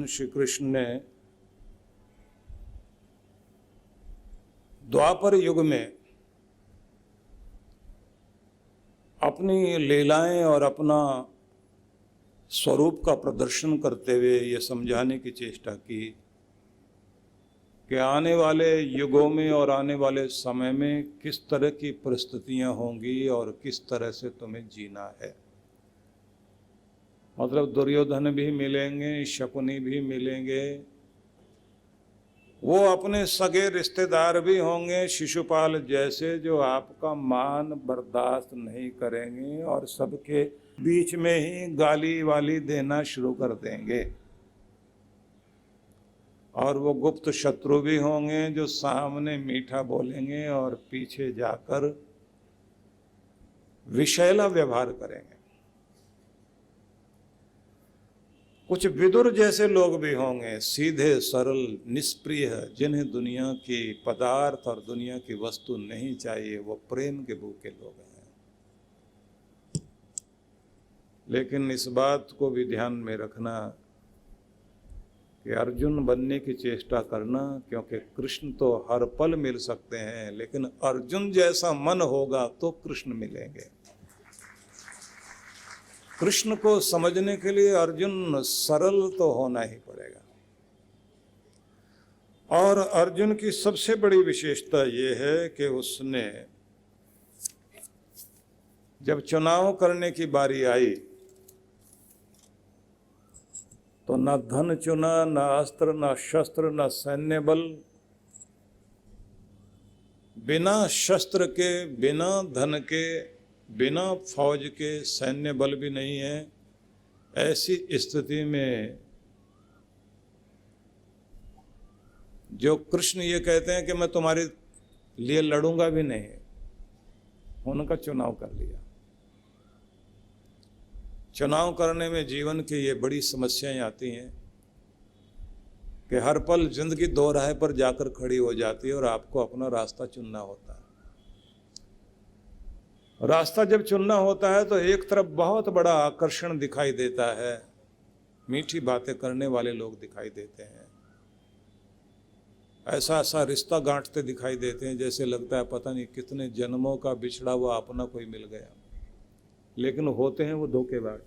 श्री कृष्ण ने द्वापर युग में अपनी लीलाएं और अपना स्वरूप का प्रदर्शन करते हुए ये समझाने की चेष्टा की कि आने वाले युगों में और आने वाले समय में किस तरह की परिस्थितियां होंगी और किस तरह से तुम्हें जीना है। मतलब दुर्योधन भी मिलेंगे, शकुनी भी मिलेंगे, वो अपने सगे रिश्तेदार भी होंगे शिशुपाल जैसे, जो आपका मान बर्दाश्त नहीं करेंगे और सबके बीच में ही गाली वाली देना शुरू कर देंगे। और वो गुप्त शत्रु भी होंगे जो सामने मीठा बोलेंगे और पीछे जाकर विषैला व्यवहार करेंगे। कुछ विदुर जैसे लोग भी होंगे, सीधे सरल निष्प्रिय, जिन्हें दुनिया की पदार्थ और दुनिया की वस्तु नहीं चाहिए, वो प्रेम के भूखे लोग हैं। लेकिन इस बात को भी ध्यान में रखना कि अर्जुन बनने की चेष्टा करना, क्योंकि कृष्ण तो हर पल मिल सकते हैं, लेकिन अर्जुन जैसा मन होगा तो कृष्ण मिलेंगे। कृष्ण को समझने के लिए अर्जुन सरल तो होना ही पड़ेगा। और अर्जुन की सबसे बड़ी विशेषता यह है कि उसने जब चुनाव करने की बारी आई तो न धन चुना, न अस्त्र, न शस्त्र, न सैन्य बल। बिना शस्त्र के, बिना धन के, बिना फौज के, सैन्य बल भी नहीं है, ऐसी स्थिति में जो कृष्ण ये कहते हैं कि मैं तुम्हारे लिए लड़ूंगा भी नहीं, उनका चुनाव कर लिया। चुनाव करने में जीवन की ये बड़ी समस्याएं आती हैं कि हर पल जिंदगी दो राह पर जाकर खड़ी हो जाती है और आपको अपना रास्ता चुनना होता है। रास्ता जब चुनना होता है तो एक तरफ बहुत बड़ा आकर्षण दिखाई देता है, मीठी बातें करने वाले लोग दिखाई देते हैं, ऐसा ऐसा रिश्ता गांठते दिखाई देते हैं जैसे लगता है पता नहीं कितने जन्मों का बिछड़ा हुआ अपना कोई मिल गया, लेकिन होते हैं वो धोखेबाज।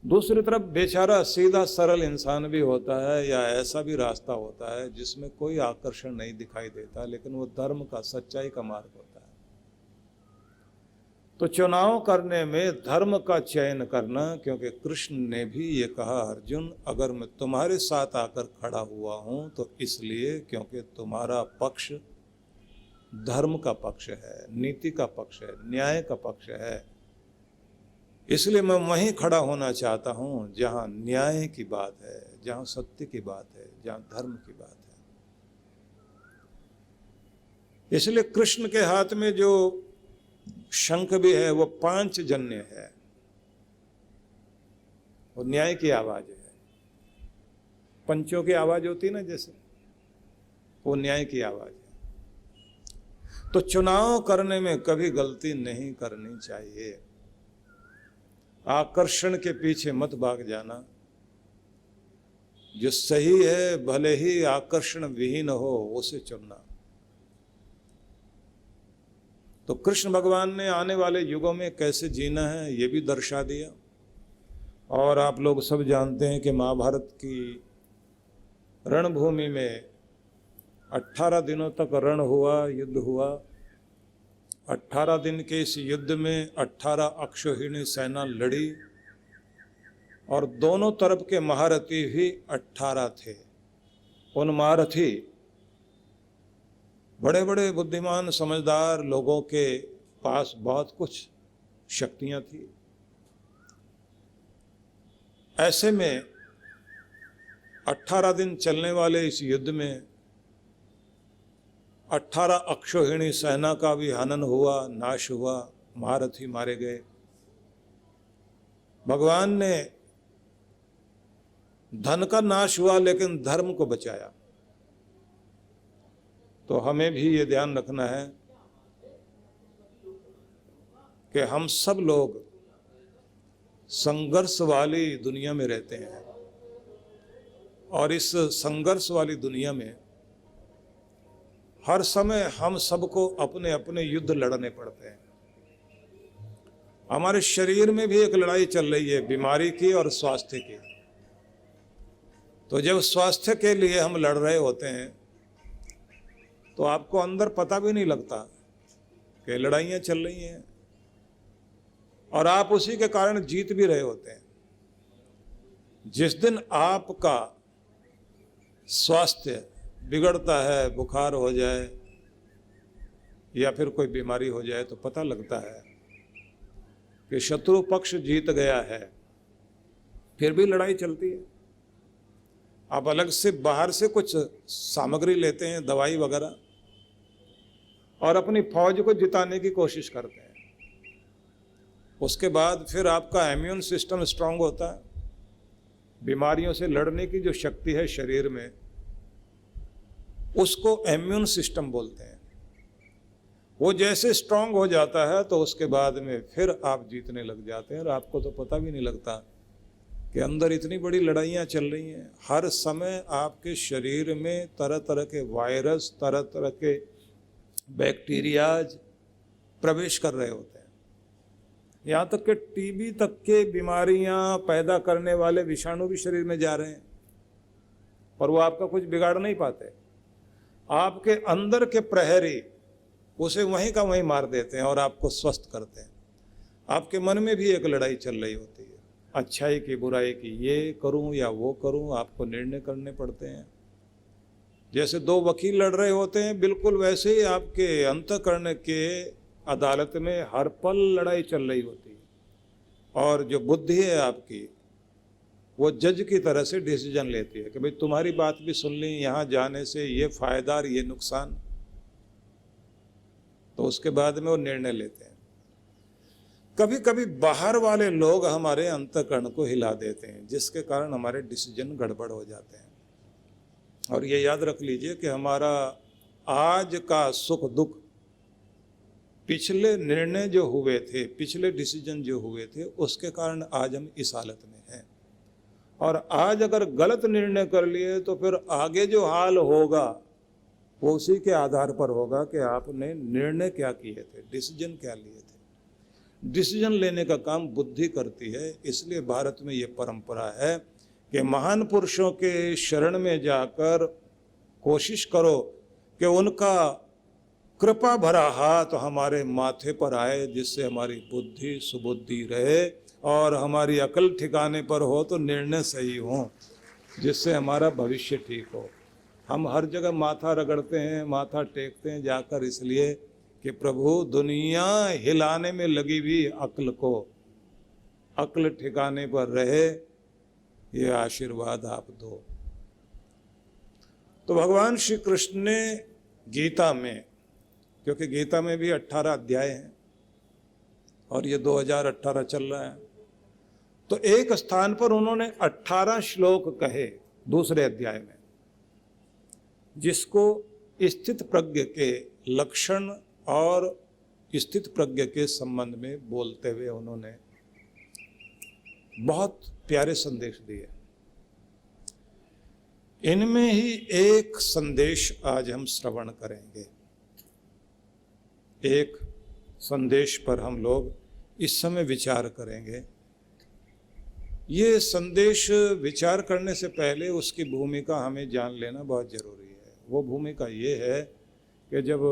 दूसरी तरफ बेचारा सीधा सरल इंसान भी होता है, या ऐसा भी रास्ता होता है जिसमें कोई आकर्षण नहीं दिखाई देता, लेकिन वो धर्म का, सच्चाई का मार्ग होता है। तो चुनाव करने में धर्म का चयन करना, क्योंकि कृष्ण ने भी ये कहा, अर्जुन अगर मैं तुम्हारे साथ आकर खड़ा हुआ हूं तो इसलिए क्योंकि तुम्हारा पक्ष धर्म का पक्ष है, नीति का पक्ष है, न्याय का पक्ष है, इसलिए मैं वहीं खड़ा होना चाहता हूं जहां न्याय की बात है, जहां सत्य की बात है, जहां धर्म की बात है। इसलिए कृष्ण के हाथ में जो शंख भी है वो पांचजन्य है, वो न्याय की आवाज है। पंचों की आवाज होती ना जैसे, वो न्याय की आवाज है। तो चुनाव करने में कभी गलती नहीं करनी चाहिए। आकर्षण के पीछे मत भाग जाना, जो सही है भले ही आकर्षण विहीन हो उसे चुनना। तो कृष्ण भगवान ने आने वाले युगों में कैसे जीना है ये भी दर्शा दिया। और आप लोग सब जानते हैं कि महाभारत की रणभूमि में 18 दिनों तक रण हुआ, युद्ध हुआ। 18 दिन के इस युद्ध में 18 अक्षौहिणी सेना लड़ी और दोनों तरफ के महारथी भी 18 थे। उन महारथी बड़े बड़े बुद्धिमान समझदार लोगों के पास बहुत कुछ शक्तियां थी। ऐसे में 18 दिन चलने वाले इस युद्ध में 18 अक्षौहिणी सेना का भी हनन हुआ, नाश हुआ, महारथी मारे गए। भगवान ने धन का नाश हुआ लेकिन धर्म को बचाया। तो हमें भी ये ध्यान रखना है कि हम सब लोग संघर्ष वाली दुनिया में रहते हैं। और इस संघर्ष वाली दुनिया में हर समय हम सबको अपने अपने युद्ध लड़ने पड़ते हैं। हमारे शरीर में भी एक लड़ाई चल रही है, बीमारी की और स्वास्थ्य की। तो जब स्वास्थ्य के लिए हम लड़ रहे होते हैं तो आपको अंदर पता भी नहीं लगता कि लड़ाइयाँ चल रही हैं, और आप उसी के कारण जीत भी रहे होते हैं। जिस दिन आपका स्वास्थ्य बिगड़ता है, बुखार हो जाए या फिर कोई बीमारी हो जाए, तो पता लगता है कि शत्रु पक्ष जीत गया है। फिर भी लड़ाई चलती है। आप अलग से बाहर से कुछ सामग्री लेते हैं, दवाई वगैरह, और अपनी फौज को जिताने की कोशिश करते हैं। उसके बाद फिर आपका इम्यून सिस्टम स्ट्रांग होता है। बीमारियों से लड़ने की जो शक्ति है शरीर में, उसको इम्यून सिस्टम बोलते हैं। वो जैसे स्ट्रांग हो जाता है तो उसके बाद में फिर आप जीतने लग जाते हैं, और आपको तो पता भी नहीं लगता कि अंदर इतनी बड़ी लड़ाइयाँ चल रही हैं। हर समय आपके शरीर में तरह तरह के वायरस, तरह तरह के बैक्टीरियाज प्रवेश कर रहे होते हैं। यहाँ तक कि टीबी तक के बीमारियाँ पैदा करने वाले विषाणु भी शरीर में जा रहे हैं, और वो आपका कुछ बिगाड़ नहीं पाते। आपके अंदर के प्रहरी उसे वहीं का वहीं मार देते हैं और आपको स्वस्थ करते हैं। आपके मन में भी एक लड़ाई चल रही होती है, अच्छाई की बुराई की, ये करूं या वो करूं, आपको निर्णय करने पड़ते हैं। जैसे दो वकील लड़ रहे होते हैं, बिल्कुल वैसे ही आपके अंतःकरण के अदालत में हर पल लड़ाई चल रही होती है, और जो बुद्धि है आपकी, वो जज की तरह से डिसीजन लेती है कि भाई तुम्हारी बात भी सुन ली, यहाँ जाने से ये फायदा और ये नुकसान, तो उसके बाद में वो निर्णय लेते हैं। कभी कभी बाहर वाले लोग हमारे अंतःकरण को हिला देते हैं, जिसके कारण हमारे डिसीजन गड़बड़ हो जाते हैं। और ये याद रख लीजिए कि हमारा आज का सुख दुख पिछले निर्णय जो हुए थे, पिछले डिसीजन जो हुए थे, उसके कारण आज हम इस हालत में हैं। और आज अगर गलत निर्णय कर लिए तो फिर आगे जो हाल होगा वो उसी के आधार पर होगा कि आपने निर्णय क्या किए थे, डिसीजन क्या लिए थे। डिसीजन लेने का काम बुद्धि करती है। इसलिए भारत में ये परंपरा है कि महान पुरुषों के शरण में जाकर कोशिश करो कि उनका कृपा भरा हाथ हमारे माथे पर आए, जिससे हमारी बुद्धि सुबुद्धि रहे और हमारी अकल ठिकाने पर हो, तो निर्णय सही हो, जिससे हमारा भविष्य ठीक हो। हम हर जगह माथा रगड़ते हैं, माथा टेकते हैं जाकर, इसलिए कि प्रभु दुनिया हिलाने में लगी हुई अक्ल को अक्ल ठिकाने पर रहे, ये आशीर्वाद आप दो। तो भगवान श्री कृष्ण ने गीता में, क्योंकि गीता में भी 18 अध्याय हैं और ये 2018 चल रहा है, तो एक स्थान पर उन्होंने 18 श्लोक कहे दूसरे अध्याय में, जिसको स्थित प्रज्ञ के लक्षण और स्थित प्रज्ञ के संबंध में बोलते हुए उन्होंने बहुत प्यारे संदेश दिए। इनमें ही एक संदेश आज हम श्रवण करेंगे। एक संदेश पर हम लोग इस समय विचार करेंगे। ये संदेश विचार करने से पहले उसकी भूमिका हमें जान लेना बहुत जरूरी है। वो भूमिका ये है कि जब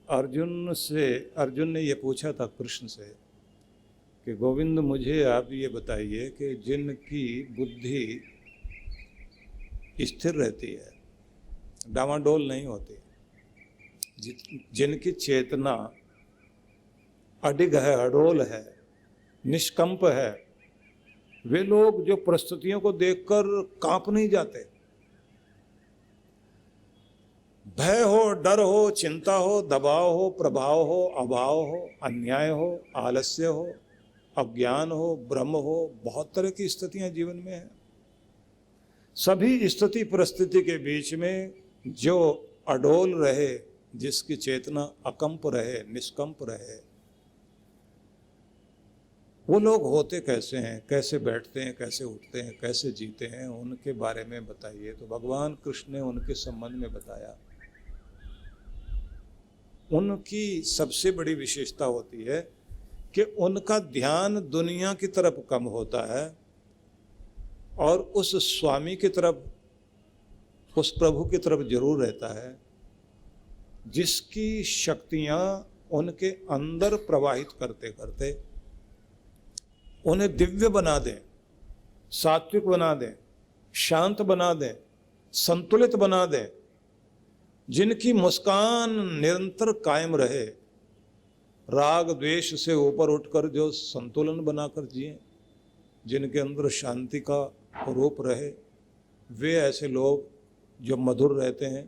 अर्जुन ने ये पूछा था कृष्ण से कि गोविंद मुझे आप ये बताइए कि जिनकी बुद्धि स्थिर रहती है, डामाडोल नहीं होती, जिनकी चेतना अडिग है, अडोल है, निष्कंप है, वे लोग जो परिस्थितियों को देखकर कांप नहीं जाते। भय हो, डर हो, चिंता हो, दबाव हो, प्रभाव हो, अभाव हो, अन्याय हो, आलस्य हो, अज्ञान हो, भ्रम हो, बहुत तरह की स्थितियां जीवन में हैं। सभी स्थिति परिस्थिति के बीच में जो अडोल रहे, जिसकी चेतना अकंप रहे, निष्कंप रहे, वो लोग होते कैसे हैं, कैसे बैठते हैं, कैसे उठते हैं, कैसे जीते हैं, उनके बारे में बताइए। तो भगवान कृष्ण ने उनके संबंध में बताया। उनकी सबसे बड़ी विशेषता होती है कि उनका ध्यान दुनिया की तरफ कम होता है और उस स्वामी की तरफ, उस प्रभु की तरफ जरूर रहता है जिसकी शक्तियां उनके अंदर प्रवाहित करते करते उन्हें दिव्य बना दें, सात्विक बना दें, शांत बना दें, संतुलित बना दें, जिनकी मुस्कान निरंतर कायम रहे, राग द्वेष से ऊपर उठकर जो संतुलन बनाकर जिए, जिनके अंदर शांति का रूप रहे, वे ऐसे लोग जो मधुर रहते हैं,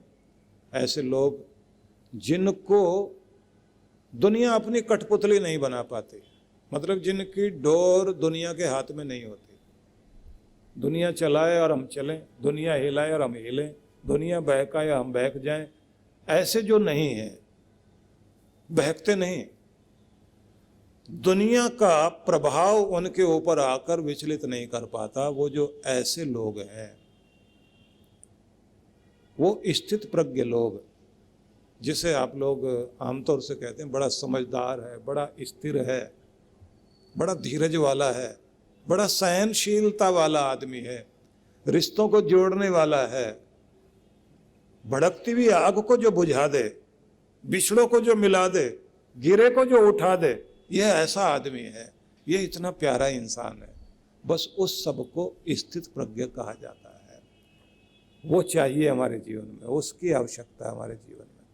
ऐसे लोग जिनको दुनिया अपनी कठपुतली नहीं बना पाती, मतलब जिनकी डोर दुनिया के हाथ में नहीं होती। दुनिया चलाए और हम चलें, दुनिया हिलाए और हम हिलें, दुनिया बहकाए हम बहक जाएं, ऐसे जो नहीं है, बहकते नहीं। दुनिया का प्रभाव उनके ऊपर आकर विचलित नहीं कर पाता। वो जो ऐसे लोग हैं वो स्थित प्रज्ञ लोग, जिसे आप लोग आमतौर से कहते हैं बड़ा समझदार है, बड़ा स्थिर है, बड़ा धीरज वाला है, बड़ा सहनशीलता वाला आदमी है, रिश्तों को जोड़ने वाला है, भड़कती हुई आग को जो बुझा दे, बिछड़ों को जो मिला दे, गिरे को जो उठा दे, यह ऐसा आदमी है, यह इतना प्यारा इंसान है। बस उस सब को स्थित प्रज्ञ कहा जाता है। वो चाहिए हमारे जीवन में, उसकी आवश्यकता है हमारे जीवन में।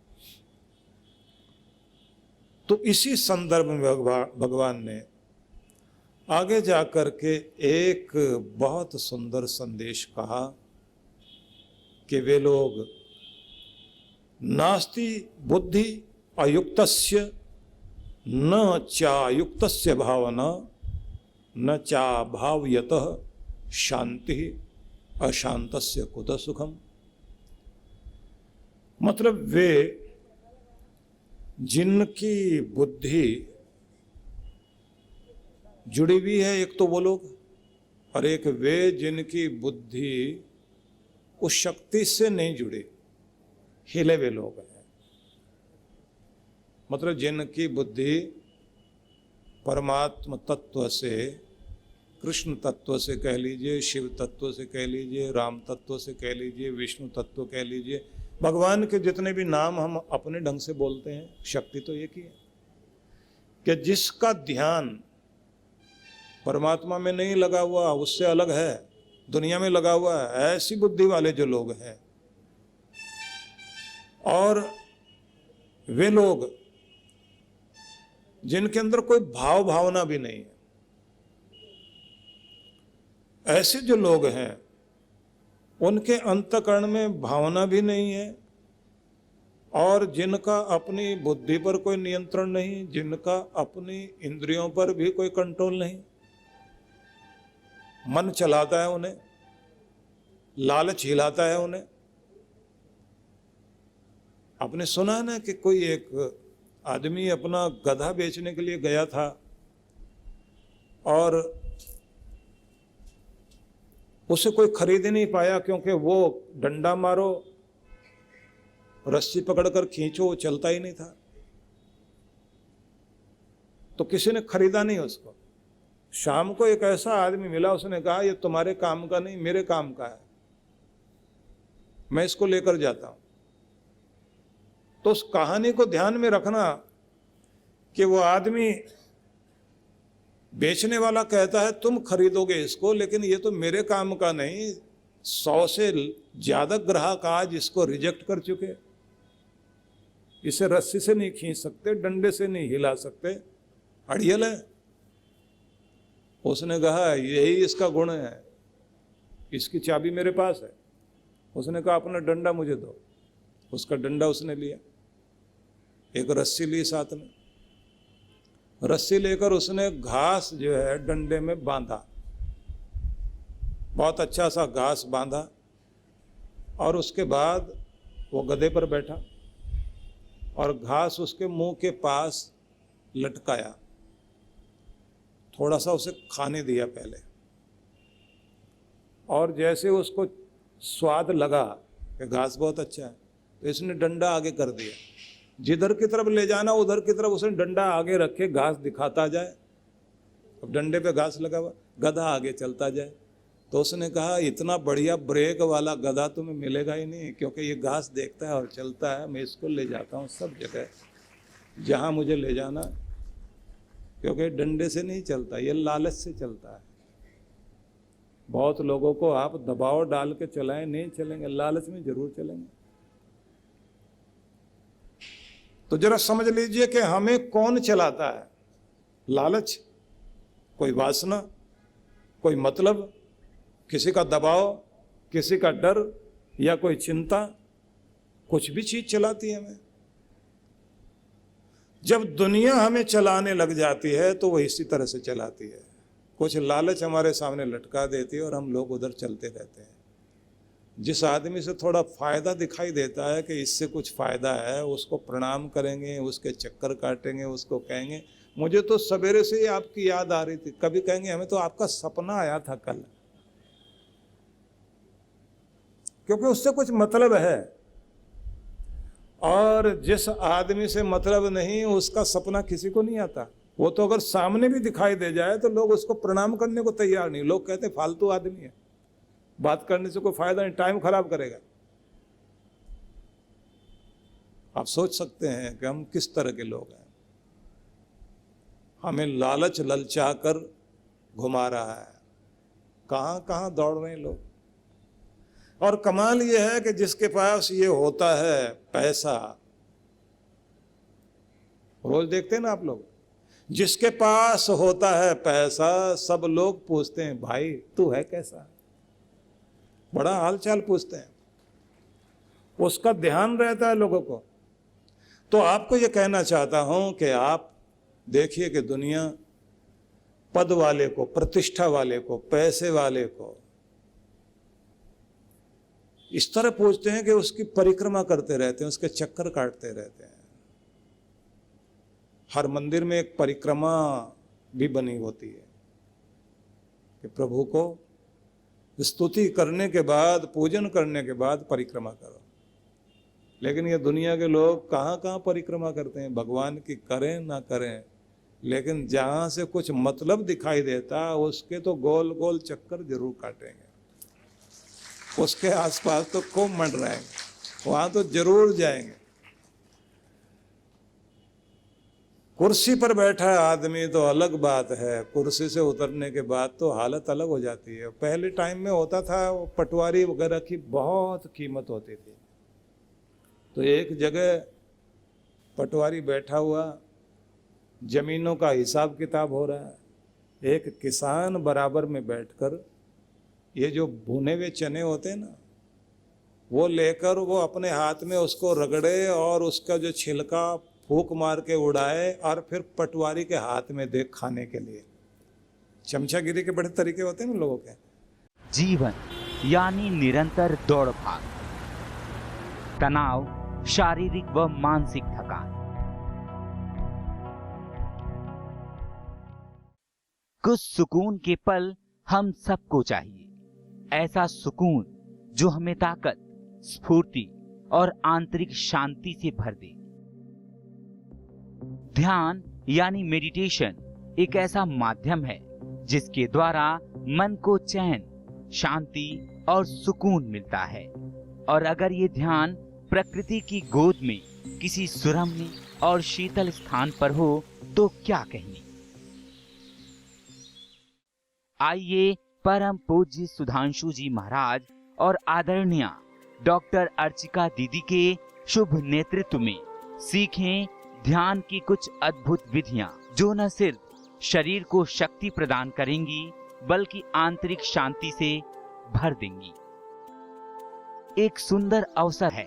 तो इसी संदर्भ में भगवान ने आगे जाकर के एक बहुत सुंदर संदेश कहा कि वे लोग नास्ति बुद्धि अयुक्तस्य न चायुक्तस्य भावना न चा भावयतः शांति अशांतस्य कुतः सुखम। मतलब वे जिनकी बुद्धि जुड़ी हुई है, एक तो वो लोग, और एक वे जिनकी बुद्धि उस शक्ति से नहीं जुड़ी, हिले हुए लोग हैं। मतलब जिनकी बुद्धि परमात्म तत्व से, कृष्ण तत्व से कह लीजिए, शिव तत्व से कह लीजिए, राम तत्व से कह लीजिए, विष्णु तत्व कह लीजिए, भगवान के जितने भी नाम हम अपने ढंग से बोलते हैं, शक्ति तो एक ही है कि जिसका ध्यान परमात्मा में नहीं लगा हुआ, उससे अलग है, दुनिया में लगा हुआ है, ऐसी बुद्धि वाले जो लोग हैं। और वे लोग जिनके अंदर कोई भाव भावना भी नहीं है, ऐसे जो लोग हैं उनके अंतःकरण में भावना भी नहीं है, और जिनका अपनी बुद्धि पर कोई नियंत्रण नहीं, जिनका अपनी इंद्रियों पर भी कोई कंट्रोल नहीं, मन चलाता है उन्हें, लालच हिलाता है उन्हें। आपने सुना ना कि कोई एक आदमी अपना गधा बेचने के लिए गया था और उसे कोई खरीद ही नहीं पाया, क्योंकि वो डंडा मारो, रस्सी पकड़कर खींचो, वो चलता ही नहीं था। तो किसी ने खरीदा नहीं उसको। शाम को एक ऐसा आदमी मिला, उसने कहा ये तुम्हारे काम का नहीं, मेरे काम का है, मैं इसको लेकर जाता हूं। तो उस कहानी को ध्यान में रखना कि वो आदमी बेचने वाला कहता है तुम खरीदोगे इसको, लेकिन ये तो मेरे काम का नहीं, 100 से ज्यादा ग्राहक आज इसको रिजेक्ट कर चुके, इसे रस्सी से नहीं खींच सकते, डंडे से नहीं हिला सकते, अड़ियल है। उसने कहा यही इसका गुण है, इसकी चाबी मेरे पास है। उसने कहा अपना डंडा मुझे दो। उसका डंडा उसने लिया, एक रस्सी ली साथ में, रस्सी लेकर उसने घास जो है डंडे में बांधा, बहुत अच्छा सा घास बांधा, और उसके बाद वो गधे पर बैठा और घास उसके मुंह के पास लटकाया। थोड़ा सा उसे खाने दिया पहले, और जैसे उसको स्वाद लगा कि घास बहुत अच्छा है, तो इसने डंडा आगे कर दिया, जिधर की तरफ ले जाना उधर की तरफ उसने डंडा आगे रखे, घास दिखाता जाए। अब डंडे पे घास लगा हुआ, गधा आगे चलता जाए। तो उसने कहा इतना बढ़िया ब्रेक वाला गधा तुम्हें मिलेगा ही नहीं, क्योंकि ये घास देखता है और चलता है, मैं इसको ले जाता हूँ सब जगह जहाँ मुझे ले जाना, क्योंकि डंडे से नहीं चलता, ये लालच से चलता है। बहुत लोगों को आप दबाव डाल के चलाएं, नहीं चलेंगे, लालच में जरूर चलेंगे। तो जरा समझ लीजिए कि हमें कौन चलाता है, लालच, कोई वासना, कोई मतलब, किसी का दबाव, किसी का डर, या कोई चिंता, कुछ भी चीज चलाती है हमें। जब दुनिया हमें चलाने लग जाती है तो वो इसी तरह से चलाती है, कुछ लालच हमारे सामने लटका देती है और हम लोग उधर चलते रहते हैं। जिस आदमी से थोड़ा फायदा दिखाई देता है कि इससे कुछ फायदा है, उसको प्रणाम करेंगे, उसके चक्कर काटेंगे, उसको कहेंगे मुझे तो सवेरे से ही आपकी याद आ रही थी, कभी कहेंगे हमें तो आपका सपना आया था कल, क्योंकि उससे कुछ मतलब है। और जिस आदमी से मतलब नहीं उसका सपना किसी को नहीं आता। वो तो अगर सामने भी दिखाई दे जाए तो लोग उसको प्रणाम करने को तैयार नहीं, लोग कहते फालतू आदमी है, बात करने से कोई फायदा नहीं, टाइम खराब करेगा। आप सोच सकते हैं कि हम किस तरह के लोग हैं। हमें लालच ललचा कर घुमा रहा है, कहां कहां दौड़ रहे हैं लोग। और कमाल ये है कि जिसके पास ये होता है पैसा, रोज देखते हैं ना आप लोग, जिसके पास होता है पैसा सब लोग पूछते हैं भाई तू है कैसा, बड़ा हालचाल पूछते हैं, उसका ध्यान रहता है लोगों को। तो आपको ये कहना चाहता हूं कि आप देखिए कि दुनिया पद वाले को, प्रतिष्ठा वाले को, पैसे वाले को इस तरह पूछते हैं कि उसकी परिक्रमा करते रहते हैं, उसके चक्कर काटते रहते हैं। हर मंदिर में एक परिक्रमा भी बनी होती है कि प्रभु को स्तुति करने के बाद, पूजन करने के बाद परिक्रमा करो। लेकिन ये दुनिया के लोग कहाँ कहाँ परिक्रमा करते हैं, भगवान की करें ना करें, लेकिन जहाँ से कुछ मतलब दिखाई देता उसके तो गोल गोल चक्कर जरूर काटेंगे, उसके आसपास तो खूब मंडराएंगे, वहां तो जरूर जाएंगे। कुर्सी पर बैठा आदमी तो अलग बात है, कुर्सी से उतरने के बाद तो हालत अलग हो जाती है। पहले टाइम में होता था पटवारी वगैरह की बहुत कीमत होती थी, तो एक जगह पटवारी बैठा हुआ, जमीनों का हिसाब किताब हो रहा है, एक किसान बराबर में बैठकर ये जो भुने हुए चने होते हैं ना, वो लेकर वो अपने हाथ में उसको रगड़े और उसका जो छिलका फूंक मार के उड़ाए और फिर पटवारी के हाथ में दे खाने के लिए। चमचागिरी के बड़े तरीके होते हैं ना लोगों के। जीवन यानी निरंतर दौड़ भाग, तनाव, शारीरिक व मानसिक थकान। कुछ सुकून के पल हम सबको चाहिए, ऐसा सुकून जो हमें ताकत, स्फूर्ति और आंतरिक शांति से भर दे। ध्यान यानी मेडिटेशन एक ऐसा माध्यम है जिसके द्वारा मन को चैन, शांति और सुकून मिलता है। और अगर ये ध्यान प्रकृति की गोद में किसी सुरम्य और शीतल स्थान पर हो तो क्या कहने। आइए परम पूज्य सुधांशु जी महाराज और आदरणीय डॉक्टर अर्चिका दीदी के शुभ नेतृत्व में सीखें ध्यान की कुछ अद्भुत विधियां, जो न सिर्फ शरीर को शक्ति प्रदान करेंगी बल्कि आंतरिक शांति से भर देंगी। एक सुंदर अवसर है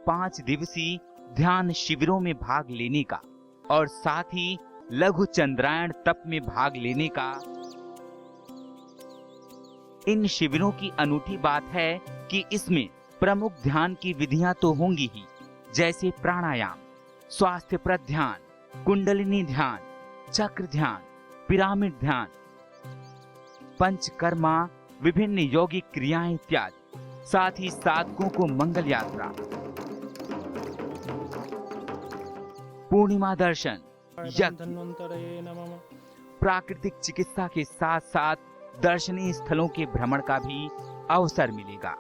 5 दिवसीय ध्यान शिविरों में भाग लेने का और साथ ही लघु चंद्रायण तप में भाग लेने का। इन शिविरों की अनूठी बात है कि इसमें प्रमुख ध्यान की विधियां तो होंगी ही, जैसे प्राणायाम, स्वास्थ्यप्रद ध्यान, कुंडलिनी ध्यान, चक्र ध्यान, पिरामिड ध्यान, पंचकर्मा, विभिन्न यौगिक क्रियाएं इत्यादि, साथ ही साधकों को मंगल यात्रा, पूर्णिमा दर्शन, यज्ञ, धन्वंतरये नमः। प्राकृतिक चिकित्सा के साथ साथ दर्शनीय स्थलों के भ्रमण का भी अवसर मिलेगा।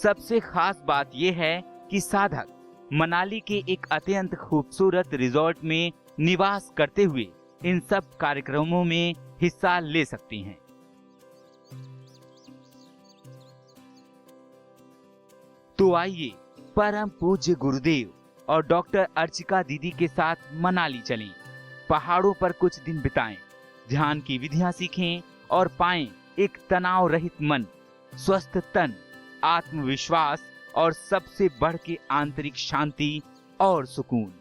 सबसे खास बात यह है कि साधक मनाली के एक अत्यंत खूबसूरत रिजॉर्ट में निवास करते हुए इन सब कार्यक्रमों में हिस्सा ले सकते हैं। तो आइए परम पूज्य गुरुदेव और डॉक्टर अर्चिका दीदी के साथ मनाली चलें, पहाड़ों पर कुछ दिन बिताएं, ध्यान की विधियां सीखें और पाएं एक तनाव रहित मन, स्वस्थ तन, आत्मविश्वास और सबसे बढ़ के आंतरिक शांति और सुकून।